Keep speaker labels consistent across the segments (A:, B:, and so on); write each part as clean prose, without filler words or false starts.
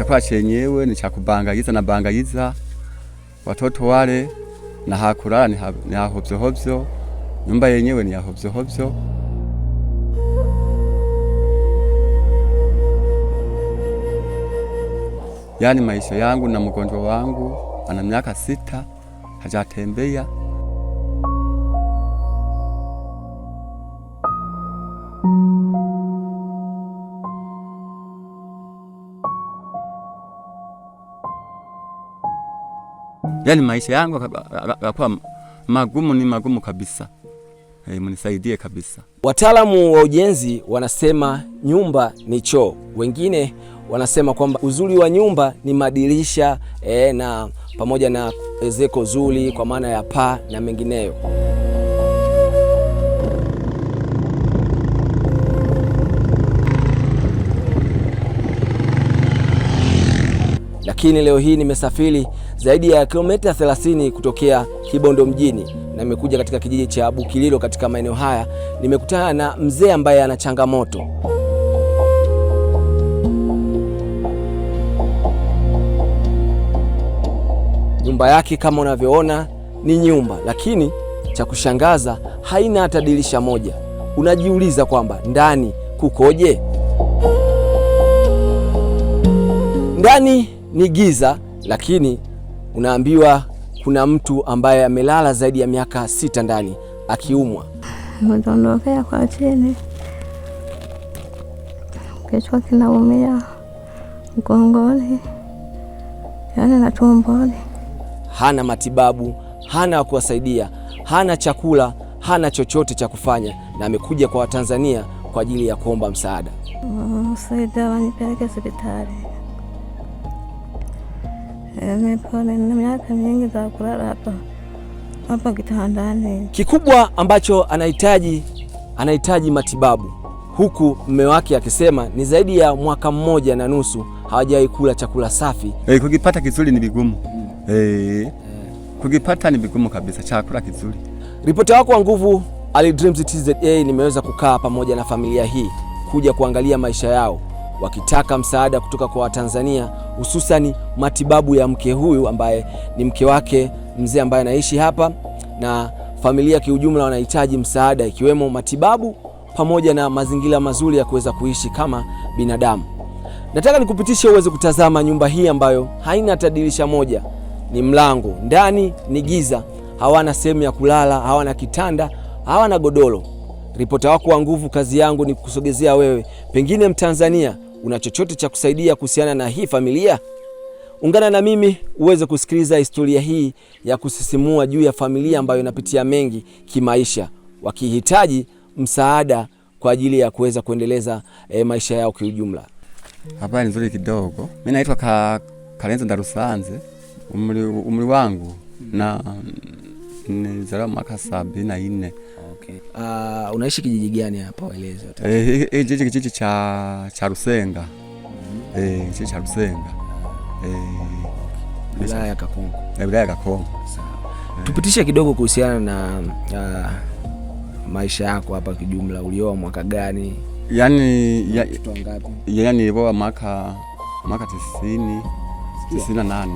A: chakula chenyewe ni cha kubangaiza na bangaiza watoto wale, na hakulala ni hovyo hovyo, nyumba yenyewe ni ya hovyo hovyo. Yani maisha yangu na mgonjwa wangu ana miaka 6 hajatembea. Yani maisha yangu kwa magumu, ni magumu kabisa. Mnisaidie kabisa.
B: Wataalamu wa ujenzi wanasema nyumba ni choo. Wengine wanasema kwamba uzuri wa nyumba ni madirisha na pamoja na ezeko zuri kwa maana ya paa na mengineyo. Lakini leo hii nimesafiri zaidi ya kilomita 30 kutokea Kibondo mjini na nimekuja katika kijiji cha Bukililo. Katika maeneo haya nimekutana na mzee ambaye ana changamoto. Nyumba yake kama unavyoona ni nyumba, lakini cha kushangaza haina hata dirisha moja. Unajiuliza kwamba ndani kukoje? Ndani ni giza, lakini unaambiwa kuna mtu ambaye amelala zaidi ya miaka 6 ndani akiumwa.
C: Nimedondokea kwa chini, kichwa kinaumia, mgongoni, yani na tumboni.
B: Hana matibabu, hana wa kuwasaidia, hana chakula, hana chochote cha kufanya, na amekuja kwa Watanzania kwa ajili ya kuomba msaada.
C: Msaada wanipeleke hospitali. Nimepona na miaka mingi za kulala hapa kitandani.
B: Kikubwa ambacho anahitaji matibabu, huku mume wake akisema ni zaidi ya mwaka 1.5 hawajawahi kula chakula safi.
A: Kukipata kizuri ni vigumu. Kukipata ni vigumu kabisa chakula kizuri.
B: Ripota wako wa nguvu Ali Dreams TZA nimeweza kukaa pamoja na familia hii kuja kuangalia maisha yao, wakitaka msaada kutoka kwa Watanzania, hususani matibabu ya mke huyu ambaye ni mke wake mzee ambaye anaishi hapa, na familia kiujumla wanahitaji msaada ikiwemo matibabu pamoja na mazingira mazuri ya kuweza kuishi kama binadamu. Nataka nikupitishe uweze kutazama nyumba hii ambayo haina hata dirisha moja, ni mlango, ndani ni giza, hawana sehemu ya kulala, hawana kitanda, hawana godoro. Ripota wako wa nguvu, kazi yangu ni kusogezea wewe, pengine Mtanzania una chochote cha kusaidia kuhusiana na hii familia. Ungana na mimi uweze kusikiliza historia hii ya kusisimua juu ya familia ambayo inapitia mengi kimaisha, wakihitaji msaada kwa ajili ya kuweza kuendeleza maisha yao kiujumla.
A: Hapa ni nzuri kidogo. Mimi naitwa Karenzo Ndarusanze. Umri wangu na nizaliwa mwaka 74.
B: Okay. Unaishi kijiji gani hapa, waeleze?
A: Kijiji cha Rusenga. Kijiji cha Rusenga.
B: Wilaya ya Kakonko.
A: Wilaya ya Kakonko.
B: Sawa. Tupitishe kidogo kuhusiana na maisha yako hapa kijumla. Ulioa mwaka gani?
A: Watoto wangapi? Nilioa mwaka 98.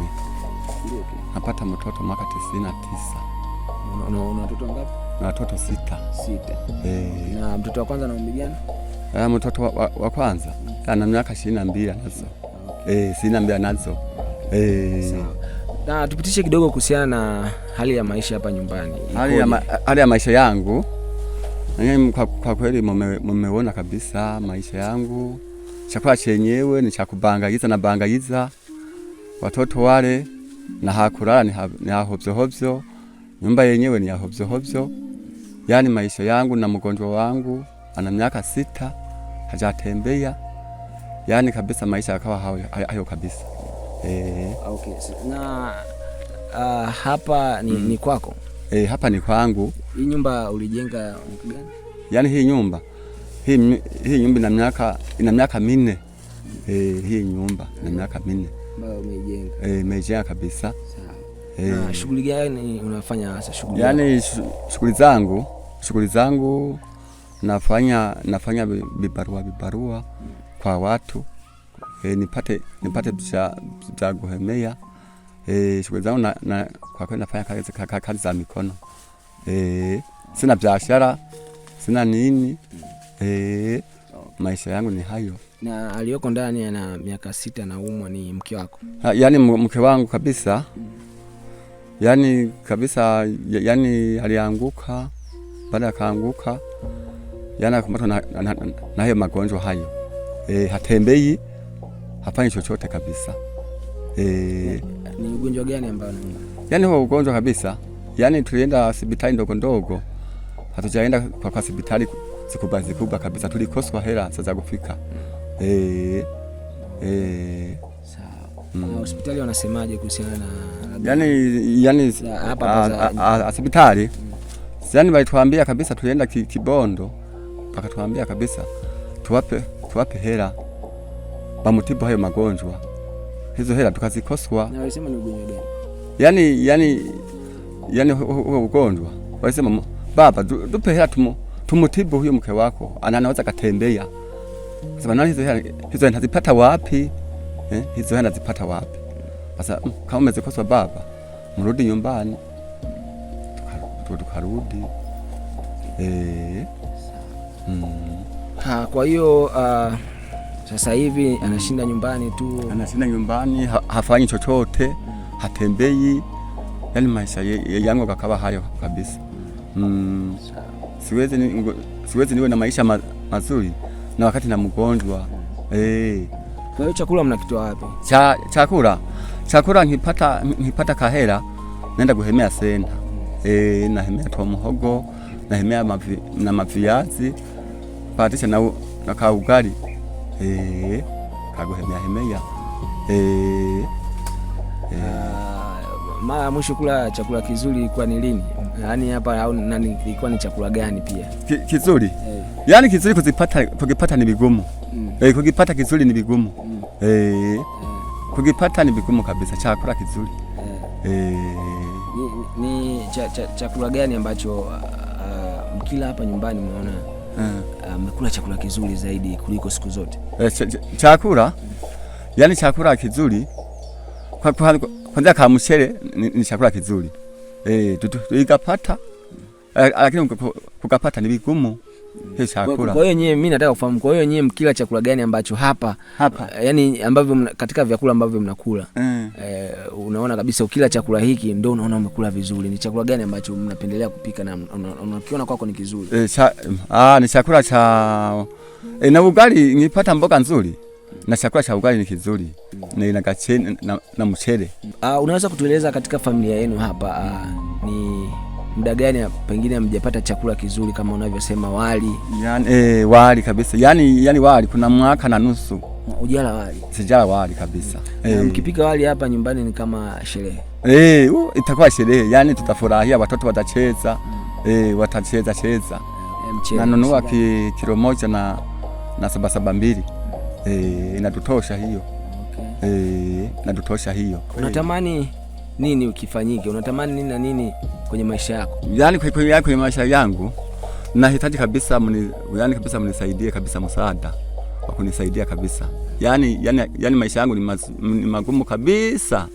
A: Napata mtoto mwaka 99.
B: Una watoto wangapi?
A: Na watoto 6.
B: Na mtoto wa kwanza na umri gani?
A: Mtoto wa kwanza ana miaka 22 nazo. 22 nazo.
B: Sawa. Na tupitishe kidogo kuhusiana na hali ya maisha hapa nyumbani.
A: Hali ya maisha yangu kwa kweli mmeona kabisa maisha yangu. Chakula chenyewe ni cha kubangaiza na bangaiza watoto wale, na hakulala ni hovyo hovyo, nyumba yenyewe ni ya hovyo hovyo. Yani maisha yangu na mgonjwa wangu ana miaka 6 hajatembea. Yani kabisa maisha yakawa hayo kabisa.
B: Okay. Na hapa ni kwako?
A: Hapa ni kwangu.
B: Hii nyumba ulijenga mwaka gani?
A: Yani hii nyumba ina miaka 4. Hii nyumba ina miaka 4
B: ambayo umeijenga.
A: Umeijenga kabisa.
B: Sawa. Na shughuli gani unafanya hasa shughuli?
A: Yani shughuli zangu nafanya vibarua kwa watu, nipate vya kuhemea. Shughuli zangu na kwa kweli nafanya kazi za mikono. Sina biashara, sina nini. Maisha yangu ni hayo.
B: Na aliyoko ndani ana miaka 6 na umwa ni mke wako?
A: Yaani mke wangu kabisa. Yaani kabisa, yaani alianguka, baada akaanguka, yaani akamatwa na hayo magonjwa hayo. Hatembei, hafanyi chochote kabisa.
B: Ni ugonjwa gani ambao anaumwa?
A: Yaani huo ugonjwa kabisa. Yaani tulienda hospitali ndogo ndogo. Hatujaenda kwa hospitali zikubwa kabisa. Tulikoswa hela za kufika.
B: Sawa. Hospitali wanasemaje kuhusiana na
A: yaani hapa hospitali? Yaani walituambia kabisa tulienda Kibondo. Wakatuambia kabisa tuwape hela bamutibu hayo magonjwa. Hizo hela tukazikoswa.
B: Na walisema ni ugonjwa gani?
A: Yaani huo ugonjwa. Walisema baba tupe hela tumutibu huyo mke wako. Anaweza katembea. Sasa nani hizo anazipata wapi? Hizo anazipata wapi? Sasa kama umezikoswa baba, mrudi nyumbani. Tukarudi.
B: Kwa hiyo sasa hivi anashinda nyumbani tu.
A: Anashinda nyumbani, hafanyi chochote, hatembei. Yaani maisha yangu kakawa hayo kabisa. Siwezi niwe na maisha mazuri na wakati na mgonjwa.
B: Kwa hiyo chakula mnakitoa wapi?
A: Chakula nikipata kahera naenda kuhemea senta. Nahemea toa muhogo, nahemea na maviazi, patisha na kaugali. Kaguhemea.
B: Mara mwisho kula chakula kizuri ilikuwa ni lini? Yaani hapa au nani ilikuwa ni chakula gani pia?
A: Kizuri. Yaani kizuri kukipata ni vigumu. Kukipata kizuri ni vigumu. Kukipata ni vigumu kabisa chakula kizuri.
B: Ni chakula gani ambacho mkila hapa nyumbani mnaona mmekula chakula kizuri zaidi kuliko siku zote?
A: Chakula yaani chakula kizuri kwanza kama mchele ni chakula kizuri. Tukapata lakini kukapata ni vigumu hiyo chakula.
B: Kwa hiyo nyewe mimi nataka kufahamu, kwa hiyo nyewe mkila chakula gani ambacho hapa yaani ambavyo katika vyakula ambavyo mnakula unaona kabisa ukila chakula hiki ndio unaona umekula vizuri? Ni chakula gani ambacho mnapendelea kupika na unakiona kwako ni kizuri?
A: Ni chakula cha na ugali. Nipata mboga nzuri na chakula cha ugali ni kizuri. Na kacheni na mchele.
B: Unaweza kutueleza katika familia yenu hapa ni muda gani pengine mjapata chakula kizuri kama unavyosema wali?
A: Yaani wali kabisa. Yaani wali kuna mwaka na nusu.
B: Hujala wali?
A: Sijala wali kabisa.
B: Mkipika wali hapa nyumbani ni kama sherehe.
A: Itakuwa sherehe. Yaani tutafurahia, watoto watacheza. Watacheza. Nanunua kilo moja na 772. Inatutosha hiyo. Inatutosha hiyo.
B: Unatamani nini ukifanyike? Unatamani nini na nini kwenye maisha yako?
A: Yaani kwenye maisha yangu nahitaji kabisa kabisa mnisaidie kabisa, msaada wa kunisaidia kabisa. Yaani maisha yangu ni magumu kabisa.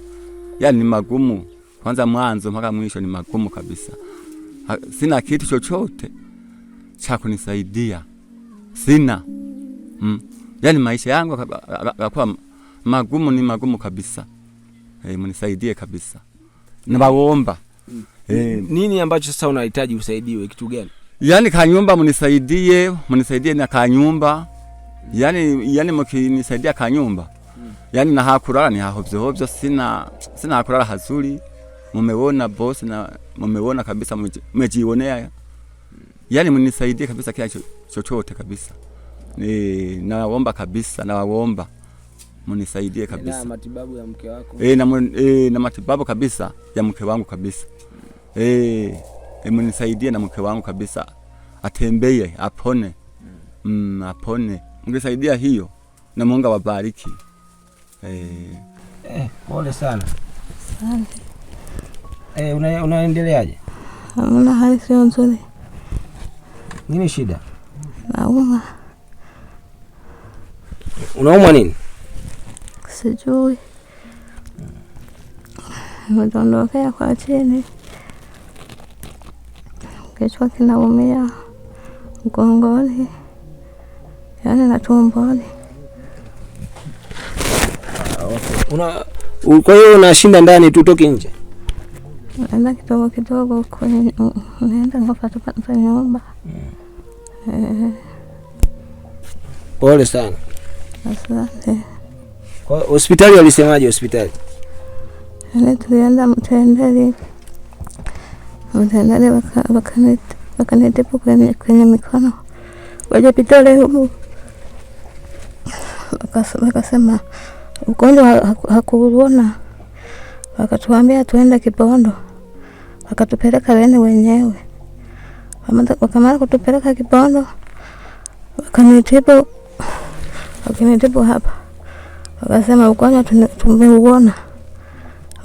A: Yaani ni magumu. Kwanza mwanzo mpaka mwisho ni magumu kabisa. Sina kitu chochote cha kunisaidia. Sina. Yaani maisha yangu kwa magumu, ni magumu kabisa. Mnisaidie kabisa. Nawaomba.
B: Nini ambacho sasa unahitaji usaidiwe? Kitu gani?
A: Yaani kanyumba mnisaidie na kanyumba. Yaani mkinisaidia kanyumba. Yaani na hakulala ni hovyo. Sina hakulala hazuri. Mumeona boss na mumeona kabisa, mmejionea. Yaani mnisaidie kabisa kila chochote kabisa. Naomba kabisa, nawaomba mnisaidie kabisa.
B: Na matibabu ya mke wako?
A: Na matibabu kabisa ya mke wangu kabisa. Mnisaidie na mke wangu kabisa. Atembee, apone. Apone. Mngesaidia hiyo na Mungu awabariki.
B: Pole sana. Asante. Unaendeleaje?
C: Hamna, hali sio nzuri.
B: Nini shida?
C: Naumwa.
B: Unaumwa nini?
C: sijui. Nimedondokea kwa chini, kichwa kinaumia, mgongoni, yaani na tumboni.
B: Kwa hiyo unashinda ndani tu, utoki nje?
C: Naenda kidogo kidogo kwenye, naenda ngapata nyumba.
B: Pole sana.
C: Asante.
B: Kwa hospitali walisemaje hospitali?
C: Yaani tulienda Mtendeli wakanitibu kwenye mikono, waje pitole huku, wakasema ugonjwa hakuuona, wakatuambia tuende Kibondo, wakatupeleka wenyewe. Wakamara kutupeleka Kibondo, wakanitibu hapa, wakasema ugonjwa tumeuona.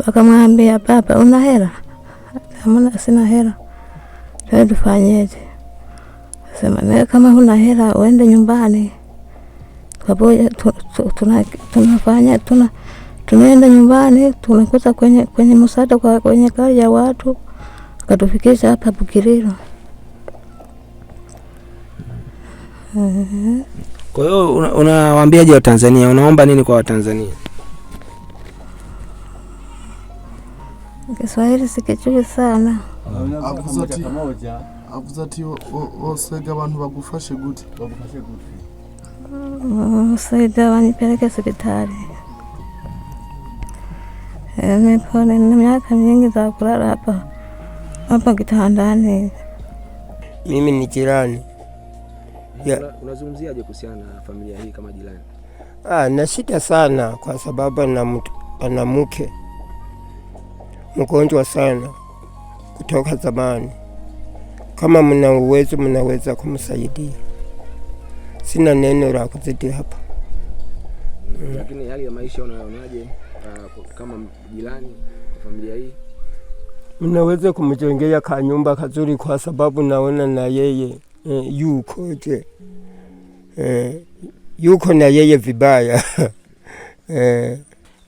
C: Wakamwambia baba, una hela? Hamna, sina hela. Tufanyeje? Sema kama huna hela uende nyumbani. Kaboja tunaenda nyumbani, tunakuta kwenye msaada kwenye gari ya watu, akatufikisha hapa Bukiriro.
B: Kwa hiyo unawaambiaje Watanzania? Unaomba nini kwa Watanzania?
C: Kiswahili sikijui sana.
D: Akuzati osega abantu bagufashe gute?
C: Saida wanipeleke hospitali. Nimepona, nina miaka mingi za kulala hapa kitandani.
E: Mimi ni jirani.
B: Unazungumziaje kuhusiana na familia hii kama jirani?
E: Na shida sana kwa sababu ana mke mgonjwa sana kutoka zamani. Kama mna uwezo mnaweza kumsaidia. Sina neno la kuzidi hapa.
B: Lakini hali ya maisha unaonaje kama jirani familia hii?
E: Mnaweza kumjengea kanyumba kazuri kwa sababu naona na yeye yukoje. Yuko na yeye vibaya.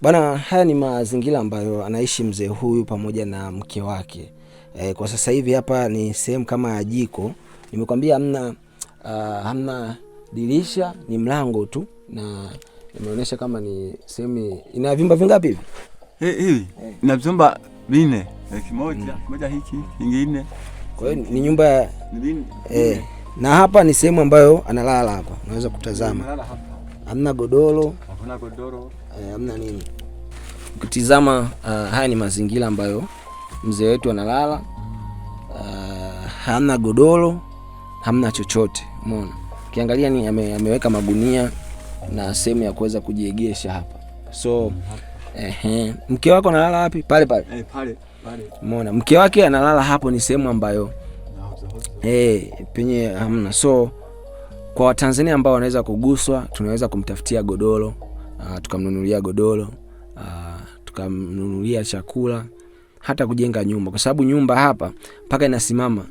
B: Bwana, haya ni mazingira ambayo anaishi mzee huyu pamoja na mke wake. Kwa sasa hivi hapa ni sehemu kama ya jiko. Nimekwambia hamna dirisha, ni mlango tu, na imeonyesha kama ni sehemu ina vyumba vingapi hivi?
A: Hivi ina vyumba 4, kimoja hiki kingine.
B: Kwa hiyo ni nyumba na hapa ni sehemu ambayo analala hapa. Unaweza kutazama. Hamna godoro, hamna nini. Ukitizama haya ni mazingira ambayo mzee wetu analala. Hamna godoro, hamna chochote. Umeona? Ukiangalia ni ameweka magunia na sehemu ya kuweza kujiegesha hapa. So mke wako analala wapi? Pale.
A: Pale.
B: Umeona? Mke wake analala hapo, ni sehemu ambayo penye hamna. So kwa Watanzania ambao wanaweza kuguswa, tunaweza kumtafutia godoro, tukamnunulia godoro, tukamnunulia chakula, hata kujenga nyumba, kwa sababu nyumba hapa mpaka inasimama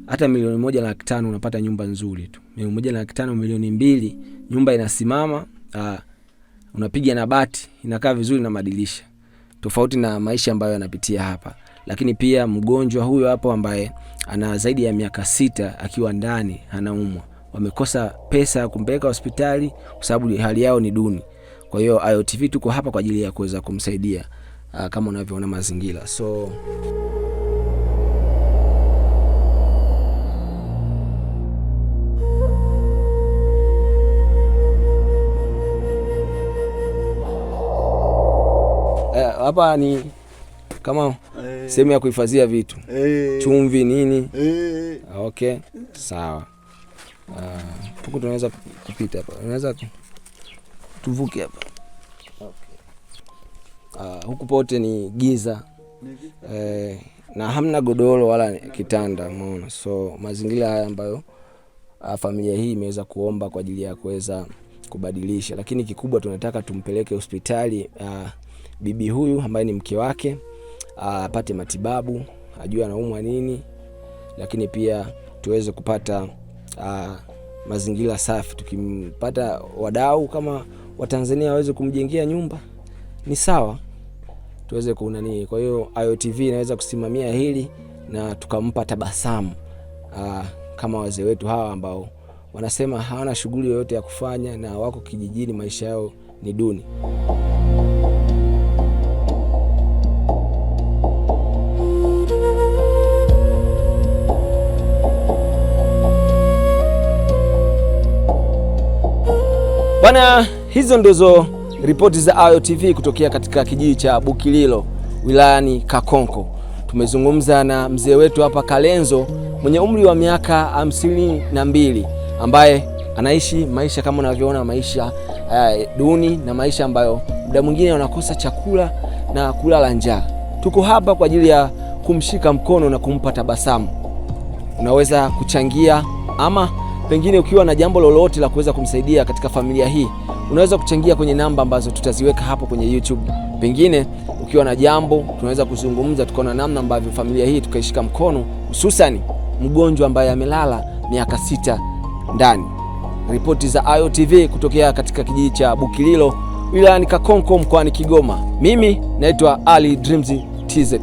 B: hata 1,500,000 unapata nyumba nzuri tu. 1,500,000, 2,000,000 nyumba inasimama, unapiga na bati, inakaa vizuri na madirisha. Tofauti na maisha ambayo yanapitia hapa. Lakini pia mgonjwa huyo hapo ambaye ana zaidi ya miaka 6 akiwa ndani anaumwa. Wamekosa pesa ya kumpeleka hospitali kwa sababu hali yao ni duni. Kwa hiyo IOTV tuko hapa kwa ajili ya kuweza kumsaidia kama unavyoona mazingira. So hapa ni kama sehemu ya kuhifadhia vitu, chumvi nini. Okay, sawa. Huku tunaweza kupita hapa. Unaweza tuvuke hapa. Okay. Huku pote ni giza. Na hamna godoro wala kitanda, umeona. So mazingira haya ambayo familia hii imeweza kuomba kwa ajili ya kuweza kubadilisha, lakini kikubwa tunataka tumpeleke hospitali bibi huyu ambaye ni mke wake, apate matibabu, ajue anaumwa nini, lakini pia tuweze kupata mazingira safi. Tukimpata wadau kama Watanzania waweze kumjengea nyumba, ni sawa tuweze kunani. Kwa hiyo AyoTV inaweza kusimamia hili na tukampa tabasamu kama wazee wetu hawa ambao wanasema hawana shughuli yoyote ya kufanya na wako kijijini, maisha yao ni duni. Bwana, hizo ndizo ripoti za AyoTV kutokea katika kijiji cha Bukililo wilayani Kakonko. Tumezungumza na mzee wetu hapa Kalenzo mwenye umri wa miaka 52 ambaye anaishi maisha kama unavyoona, maisha duni na maisha ambayo muda mwingine wanakosa chakula na kulala njaa. Tuko hapa kwa ajili ya kumshika mkono na kumpa tabasamu. Unaweza kuchangia, ama pengine ukiwa na jambo lolote la kuweza kumsaidia katika familia hii, unaweza kuchangia kwenye namba ambazo tutaziweka hapo kwenye YouTube. Pengine ukiwa na jambo tunaweza kuzungumza, tukaona namna ambavyo familia hii tukaishika mkono, hususani mgonjwa ambaye amelala miaka 6 ndani. Ripoti za AyoTV kutokea katika kijiji cha Bukililo wilayani Kakonko mkoani Kigoma. Mimi naitwa Ali Dreams TZA.